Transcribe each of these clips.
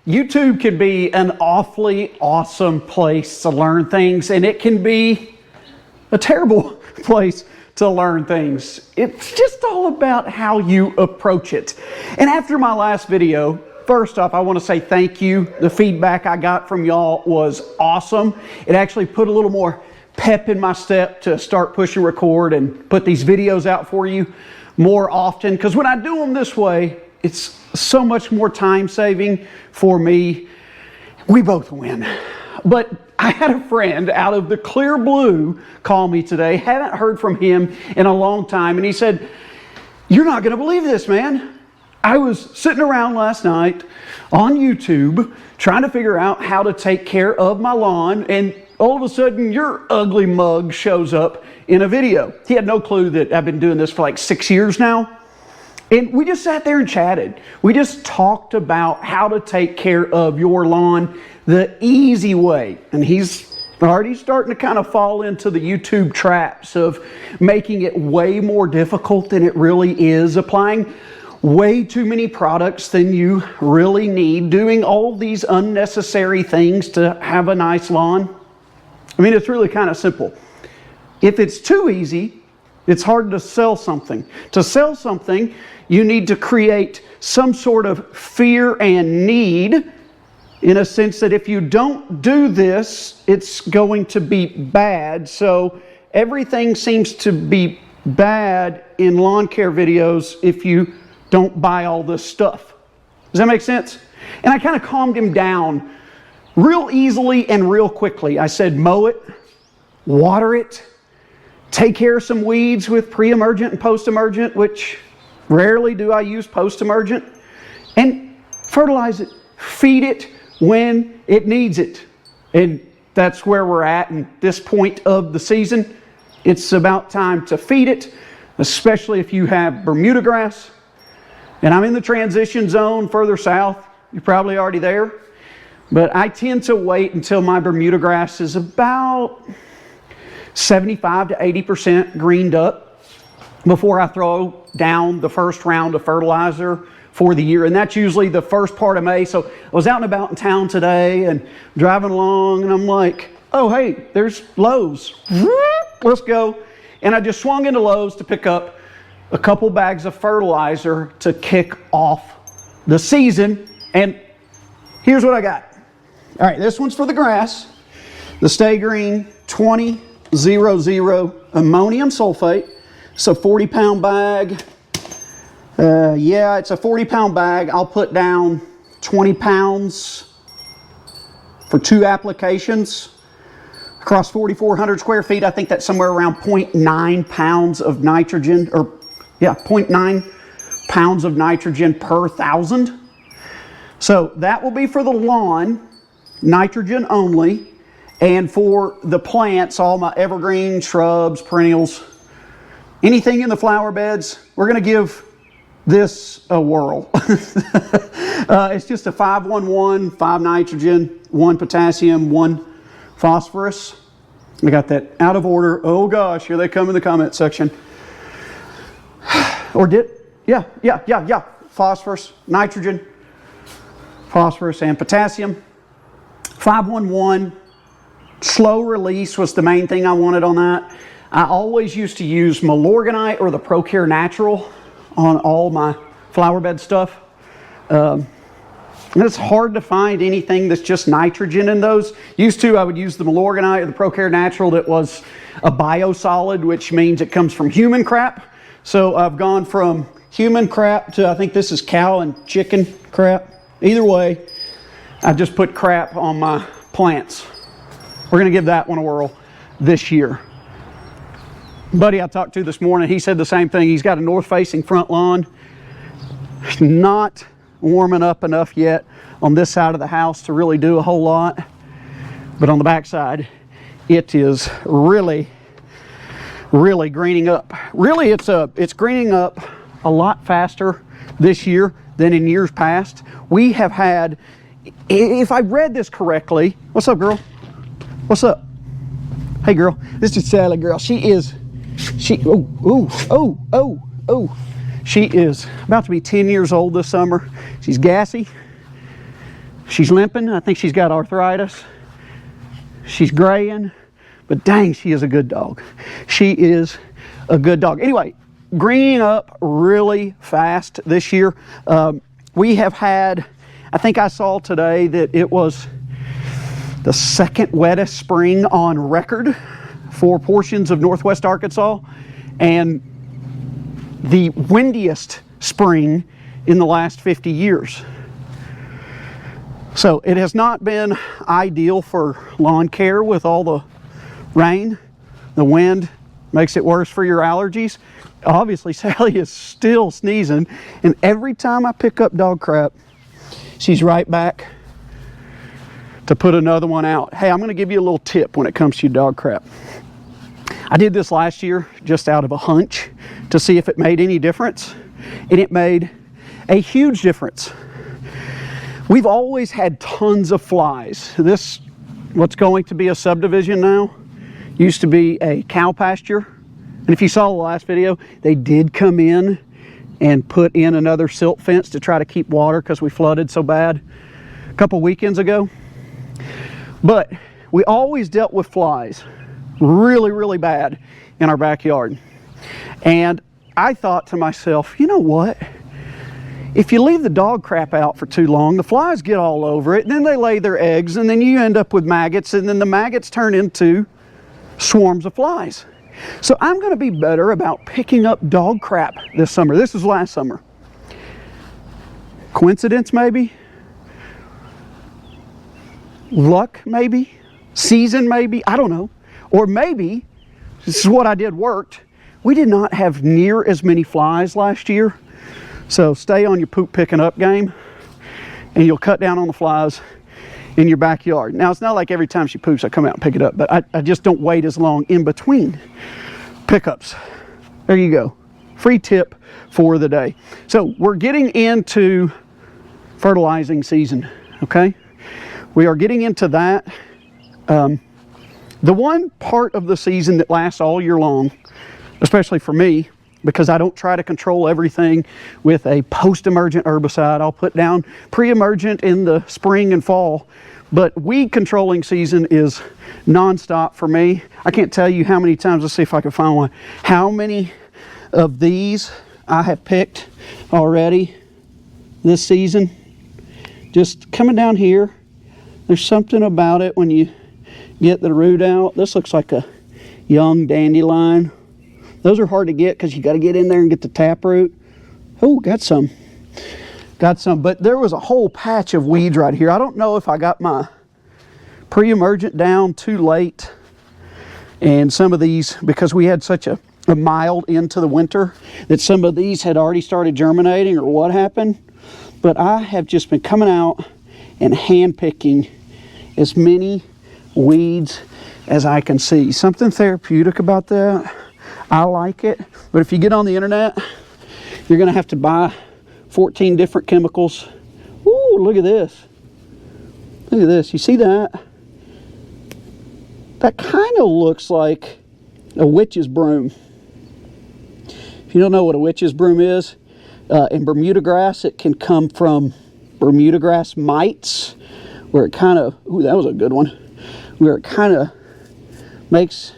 YouTube can be an awfully awesome place to learn things, and it can be a terrible place to learn things. It's just all about how you approach it. And after my last video, first off, I want to say thank you. The feedback I got from y'all was awesome. It actually put a little more pep in my step to start pushing record and put these videos out for you more often. Because when I do them this way, it's so much more time saving for me. We both win. But I had a friend out of the clear blue call me today. Haven't heard from him in a long time. And he said, "You're not going to believe this, man. I was sitting around last night on YouTube trying to figure out how to take care of my lawn, and all of a sudden your ugly mug shows up in a video." He had no clue that I've been doing this for like 6 years now. And we just sat there and chatted. We just talked about how to take care of your lawn the easy way. And he's already starting to kind of fall into the YouTube traps of making it way more difficult than it really is, applying way too many products than you really need, doing all these unnecessary things to have a nice lawn. I mean, it's really kind of simple. If it's too easy, it's hard to sell something. To sell something, you need to create some sort of fear and need, in a sense that if you don't do this, it's going to be bad. So everything seems to be bad in lawn care videos if you don't buy all this stuff. Does that make sense? And I kind of calmed him down real easily and real quickly. I said, mow it, water it, take care of some weeds with pre-emergent and post-emergent, which rarely do I use post-emergent, and fertilize it, feed it when it needs it. And that's where we're at in this point of the season. It's about time to feed it, especially if you have Bermuda grass. And I'm in the transition zone further south. You're probably already there. But I tend to wait until my Bermuda grass is about 75 to 80% greened up before I throw down the first round of fertilizer for the year. And that's usually the first part of May. So I was out and about in town today and driving along, and I'm like, oh, hey, there's Lowe's. Let's go. And I just swung into Lowe's to pick up a couple bags of fertilizer to kick off the season. And here's what I got. All right, this one's for the grass. The Stay Green 2000 ammonium sulfate. It's a 40-pound bag. Yeah, it's a 40-pound bag. I'll put down 20 pounds for 2 applications. Across 4,400 square feet, I think that's somewhere around 0.9 pounds of nitrogen, or yeah, 0.9 pounds of nitrogen per 1,000. So that will be for the lawn, nitrogen only, and for the plants, all my evergreen, shrubs, perennials, anything in the flower beds, we're going to give this a whirl. It's just a 5-1-1, 5 nitrogen, 1 potassium, 1 phosphorus. I got that out of order. Oh gosh, here they come in the comment section. Or did, yeah. Phosphorus, nitrogen, phosphorus, and potassium. 5-1-1, slow release was the main thing I wanted on that. I always used to use Milorganite or the ProCare Natural on all my flower bed stuff. And it's hard to find anything that's just nitrogen in those. Used to, I would use the Milorganite or the ProCare Natural that was a biosolid, which means it comes from human crap. So I've gone from human crap to, I think this is cow and chicken crap. Either way, I just put crap on my plants. We're going to give that one a whirl this year. Buddy I talked to this morning, he said the same thing. He's got a north-facing front lawn. Not warming up enough yet on this side of the house to really do a whole lot. But on the back side, it is really greening up. Really, it's greening up a lot faster this year than in years past. We have had, if I read this correctly, what's up, girl? What's up? Hey, girl. This is Sally, girl. She is about to be 10 years old this summer. She's gassy. She's limping. I think she's got arthritis. She's graying, but dang, she is a good dog. She is a good dog. Anyway, greening up really fast this year. We have had, I think I saw today that it was the second wettest spring on record for portions of northwest Arkansas, and the windiest spring in the last 50 years. So it has not been ideal for lawn care with all the rain. The wind makes it worse for your allergies. Obviously, Sally is still sneezing, and every time I pick up dog crap, she's right back to put another one out. Hey, I'm going to give you a little tip when it comes to your dog crap. I did this last year just out of a hunch to see if it made any difference, and it made a huge difference. We've always had tons of flies. This, what's going to be a subdivision now, used to be a cow pasture. And if you saw the last video, they did come in and put in another silt fence to try to keep water because we flooded so bad a couple weekends ago. But we always dealt with flies really, really bad in our backyard. And I thought to myself, you know what? If you leave the dog crap out for too long, the flies get all over it, and then they lay their eggs, and then you end up with maggots, and then the maggots turn into swarms of flies. So I'm going to be better about picking up dog crap this summer. This was last summer. Coincidence, maybe? Luck, maybe? Season, maybe? I don't know. Or maybe, this is what I did worked, we did not have near as many flies last year. So stay on your poop picking up game, and you'll cut down on the flies in your backyard. Now, it's not like every time she poops I come out and pick it up, but I just don't wait as long in between pickups. There you go. Free tip for the day. So we're getting into fertilizing season, okay? We are getting into that. The one part of the season that lasts all year long, especially for me, because I don't try to control everything with a post-emergent herbicide. I'll put down pre-emergent in the spring and fall, but weed controlling season is nonstop for me. I can't tell you how many times, let's see if I can find one, how many of these I have picked already this season. Just coming down here, there's something about it when you get the root out. This looks like a young dandelion. Those are hard to get because you got to get in there and get the taproot. Oh, got some. But there was a whole patch of weeds right here. I don't know if I got my pre-emergent down too late. And some of these, because we had such a mild into the winter, that some of these had already started germinating or what happened. But I have just been coming out and hand picking as many weeds as I can see. Something therapeutic about that. I like it, but if you get on the internet, you're going to have to buy 14 different chemicals. Ooh, look at this. Look at this. You see that? That kind of looks like a witch's broom. If you don't know what a witch's broom is, in Bermuda grass, it can come from Bermuda grass mites, where it kind of, ooh, that was a good one, where it kind of makes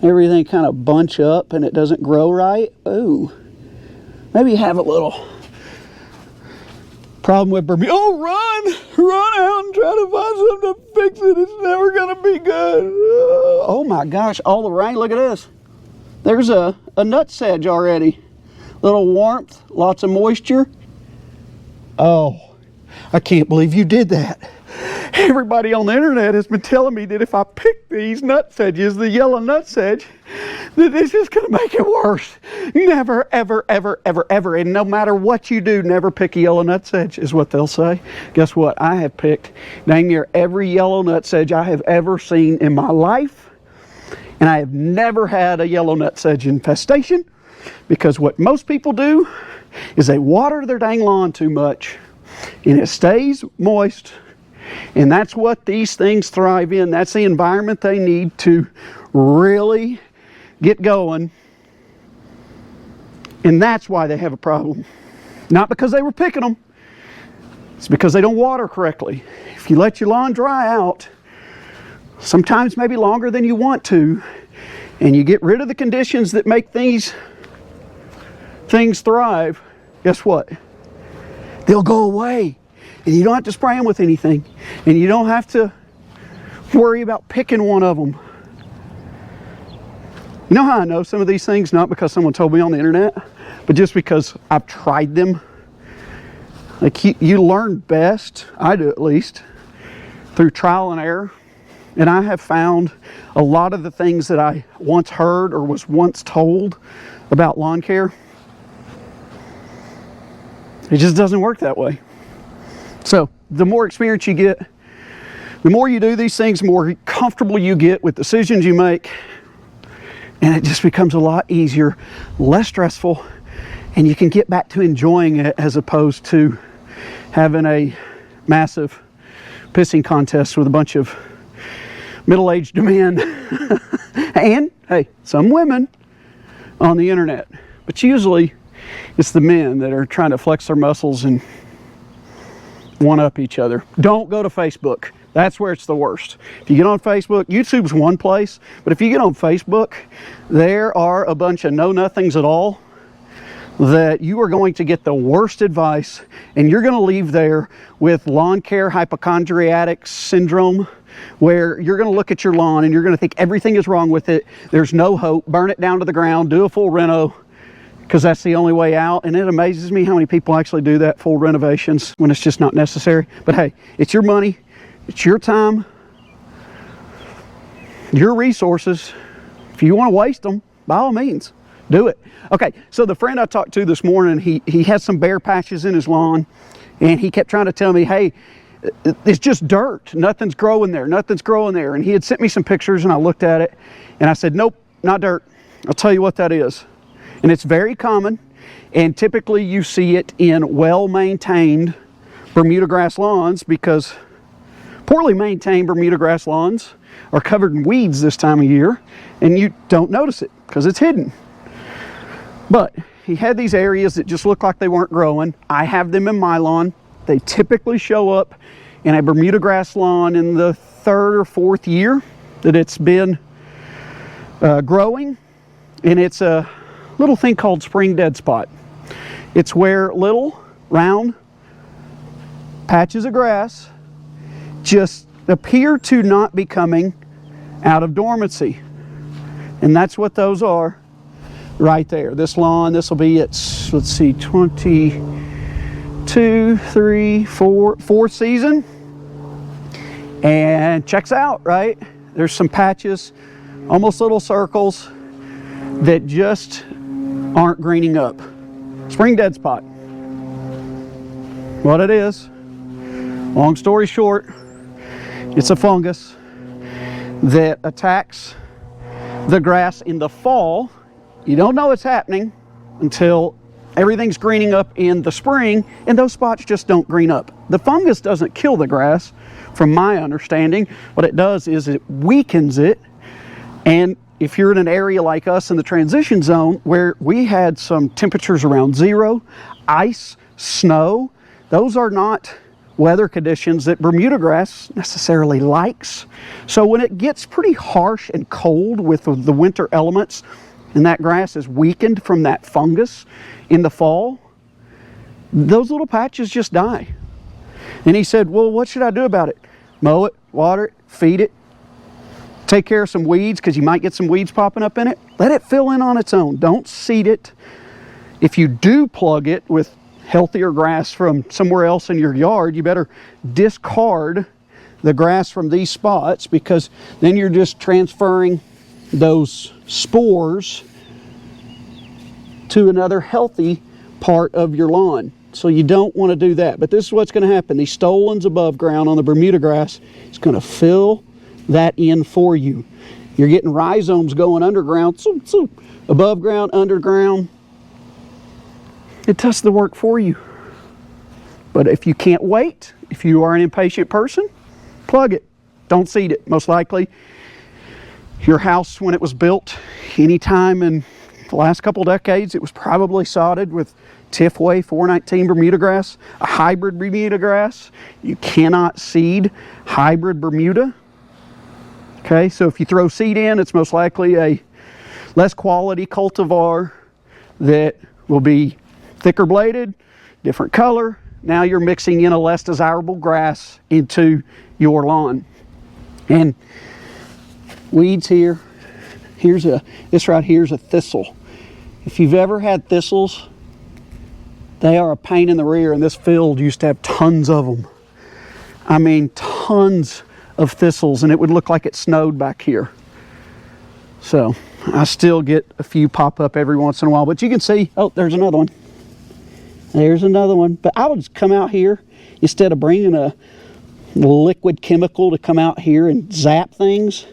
everything kind of bunch up and it doesn't grow right. Ooh, maybe have a little problem with Bermuda. Oh, run out and try to find something to fix it. It's never gonna be good. Oh my gosh, all the rain. Look at this. There's a nut sedge already. Little warmth, lots of moisture. Oh, I can't believe you did that. Everybody on the internet has been telling me that if I pick these nut sedges, the yellow nut sedge, that it's just going to make it worse. Never, ever, ever, ever, ever. And no matter what you do, never pick a yellow nut sedge is what they'll say. Guess what? I have picked dang near every yellow nut sedge I have ever seen in my life. And I have never had a yellow nut sedge infestation, because what most people do is they water their dang lawn too much and it stays moist. And that's what these things thrive in. That's the environment they need to really get going. And that's why they have a problem. Not because they were picking them. It's because they don't water correctly. If you let your lawn dry out, sometimes maybe longer than you want to, and you get rid of the conditions that make things thrive, guess what? They'll go away. And you don't have to spray them with anything. And you don't have to worry about picking one of them. You know how I know some of these things? Not because someone told me on the internet, but just because I've tried them. Like you learn best, I do at least, through trial and error. And I have found a lot of the things that I once heard or was once told about lawn care, it just doesn't work that way. So the more experience you get, the more you do these things, the more comfortable you get with decisions you make. And it just becomes a lot easier, less stressful, and you can get back to enjoying it as opposed to having a massive pissing contest with a bunch of middle-aged men and, hey, some women on the internet. But usually it's the men that are trying to flex their muscles and one-up each other. Don't go to Facebook. That's where it's the worst. If you get on Facebook, YouTube's one place, but if you get on Facebook, there are a bunch of know-nothings at all that you are going to get the worst advice, and you're going to leave there with lawn care hypochondriatic syndrome, where you're going to look at your lawn and you're going to think everything is wrong with it. There's no hope. Burn it down to the ground. Do a full reno, because that's the only way out. And it amazes me how many people actually do that, full renovations, when it's just not necessary. But hey, it's your money. It's your time, your resources. If you want to waste them, by all means, do it. Okay, so the friend I talked to this morning, he had some bare patches in his lawn, and he kept trying to tell me, hey, it's just dirt. Nothing's growing there. Nothing's growing there. And he had sent me some pictures, and I looked at it, and I said, nope, not dirt. I'll tell you what that is. And it's very common, and typically you see it in well-maintained Bermuda grass lawns, because poorly maintained Bermuda grass lawns are covered in weeds this time of year, and you don't notice it because it's hidden. But he had these areas that just looked like they weren't growing. I have them in my lawn. They typically show up in a Bermuda grass lawn in the 3rd or 4th year that it's been growing, and it's a little thing called spring dead spot. It's where little round patches of grass just appear to not be coming out of dormancy. And that's what those are right there. This lawn, this will be its, let's see, 22, 3, 4, 4th season. And checks out, right? There's some patches, almost little circles, that just aren't greening up. Spring dead spot. What it is, long story short, it's a fungus that attacks the grass in the fall. You don't know it's happening until everything's greening up in the spring, and those spots just don't green up. The fungus doesn't kill the grass, from my understanding. What it does is it weakens it. And if you're in an area like us in the transition zone, where we had some temperatures around 0, ice, snow, those are not weather conditions that Bermuda grass necessarily likes. So when it gets pretty harsh and cold with the winter elements, and that grass is weakened from that fungus in the fall, those little patches just die. And he said, well, what should I do about it? Mow it, water it, feed it, take care of some weeds, because you might get some weeds popping up in it. Let it fill in on its own. Don't seed it. If you do plug it with healthier grass from somewhere else in your yard, you better discard the grass from these spots, because then you're just transferring those spores to another healthy part of your lawn. So you don't want to do that. But this is what's going to happen. These stolons above ground on the Bermuda grass is going to fill that in for you. You're getting rhizomes going underground, above ground, underground. It does the work for you. But if you can't wait, if you are an impatient person, plug it. Don't seed it. Most likely, your house, when it was built, anytime in the last couple decades, it was probably sodded with Tifway 419 Bermuda grass, a hybrid Bermuda grass. You cannot seed hybrid Bermuda. Okay, so if you throw seed in, it's most likely a less quality cultivar that will be thicker bladed, different color. Now you're mixing in a less desirable grass into your lawn. And weeds here, this right here is a thistle. If you've ever had thistles, they are a pain in the rear, and this field used to have tons of them. I mean, tons of thistles, and it would look like it snowed back here. So I still get a few pop up every once in a while, but you can see, oh, there's another one. There's another one. But I would just come out here instead of bringing a liquid chemical to come out here and zap things.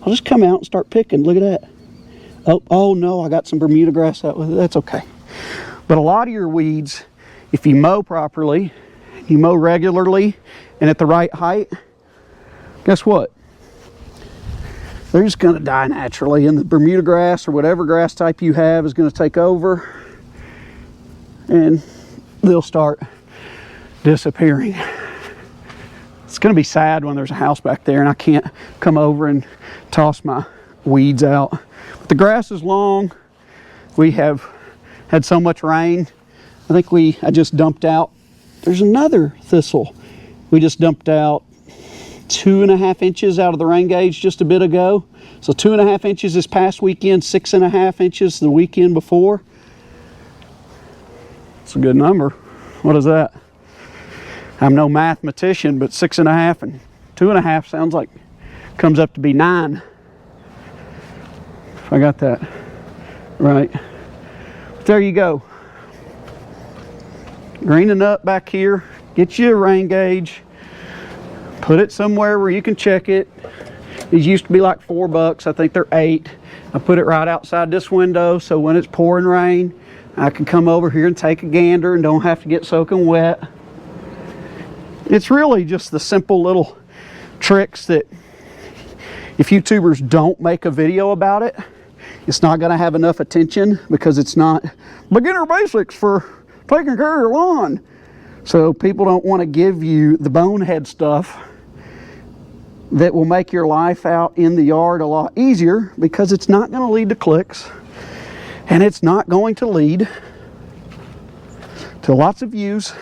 I'll just come out and start picking. Look at that. Oh no, I got some Bermuda grass out with it. That's okay. But a lot of your weeds, if you mow properly, you mow regularly and at the right height, guess what? They're just going to die naturally, and the Bermuda grass or whatever grass type you have is going to take over, and they'll start disappearing. It's going to be sad when there's a house back there and I can't come over and toss my weeds out. But the grass is long. We have had so much rain. I think I just dumped out. There's another thistle. We just dumped out 2.5 inches out of the rain gauge just a bit ago. So 2.5 inches this past weekend, 6.5 inches the weekend before. It's a good number. What is that? I'm no mathematician, but 6.5 and 2.5 sounds like comes up to be 9. If I got that right. But there you go. Greening up back here. Get you a rain gauge. Put it somewhere where you can check it. These used to be like $4. I think they're 8. I put it right outside this window, so when it's pouring rain, I can come over here and take a gander and don't have to get soaking wet. It's really just the simple little tricks that if YouTubers don't make a video about it, it's not going to have enough attention because it's not beginner basics for taking care of your lawn. So people don't want to give you the bonehead stuff that will make your life out in the yard a lot easier, because it's not going to lead to clicks, and it's not going to lead to lots of views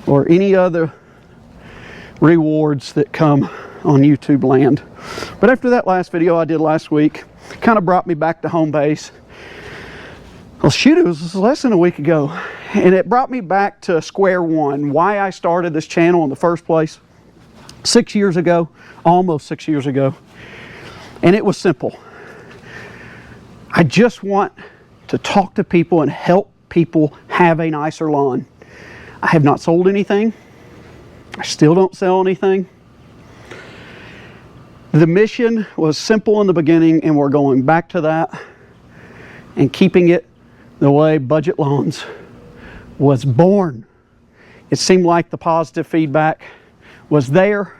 or any other rewards that come on YouTube land. But after that last video I did last week, it kind of brought me back to home base. Well, shoot, it was less than a week ago, and it brought me back to square one, why I started this channel in the first place 6 years ago, almost 6 years ago. And it was simple. I just want to talk to people and help people have a nicer lawn. I have not sold anything. I still don't sell anything. The mission was simple in the beginning, and we're going back to that and keeping it the way Budget Lawns was born. It seemed like the positive feedback was there.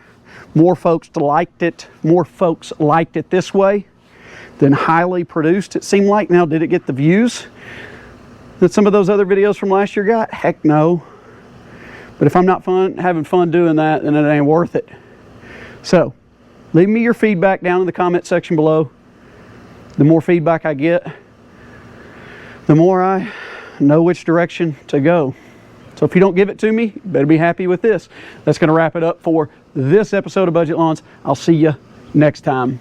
More folks liked it. More folks liked it this way than highly produced, it seemed like. Now, did it get the views that some of those other videos from last year got? Heck no. But if I'm not having fun doing that, then it ain't worth it. So, leave me your feedback down in the comment section below. The more feedback I get, the more I know which direction to go. So if you don't give it to me, you better be happy with this. That's going to wrap it up for this episode of Budget Lawns. I'll see you next time.